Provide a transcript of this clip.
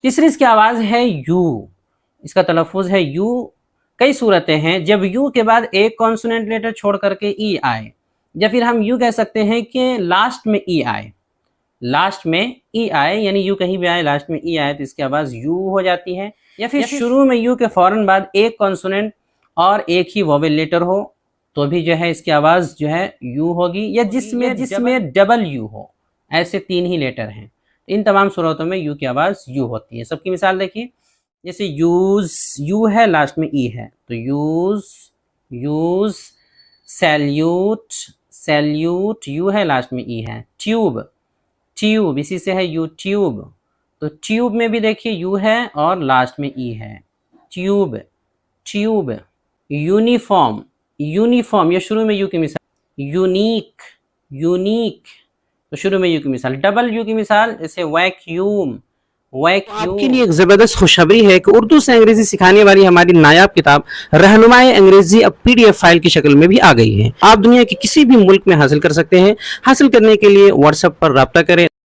तीसरी इसकी आवाज़ है यू, इसका तलफ़ुज़ है यू। कई सूरतें हैं जब यू के बाद एक कॉन्सोनेंट लेटर छोड़ करके ई आए, या फिर हम यू कह सकते हैं कि लास्ट में ई आए, लास्ट में ई आए, यानी यू कहीं भी आए लास्ट में ई आए तो इसकी आवाज़ यू हो जाती है। या फिर शुरू में यू के फ़ौरन बाद एक कॉन्सोनेंट और एक ही वोवेल लेटर हो तो भी जो है इसकी आवाज़ जो है यू होगी, या जिसमें डबल यू हो, ऐसे 3 ही लेटर हैं। इन तमाम सूरतों में यू की आवाज़ यू होती है। सबकी मिसाल देखिए, जैसे यूज़, यू है लास्ट में ई है तो use, use. Salute, salute, you है लास्ट में ई है। ट्यूब, ट्यूब, इसी से है यूट्यूब, तो ट्यूब में भी देखिए यू है और लास्ट में ई है। Tube, tube. यूनिफॉर्म, यूनिफॉर्म, ये शुरू में यू की मिसाल। यूनिक, यूनिक, तो शुरू में यू की मिसाल। डबल यू की मिसाल जैसे वैक्यूम, वैक्यूम। आपके लिए एक जबरदस्त खुशखबरी है कि उर्दू से अंग्रेजी सिखाने वाली हमारी नायाब किताब रहनुमाए अंग्रेजी अब PDF फाइल की शक्ल में भी आ गई है। आप दुनिया के किसी भी मुल्क में हासिल कर सकते हैं। हासिल करने के लिए व्हाट्सएप पर राब्ता करें।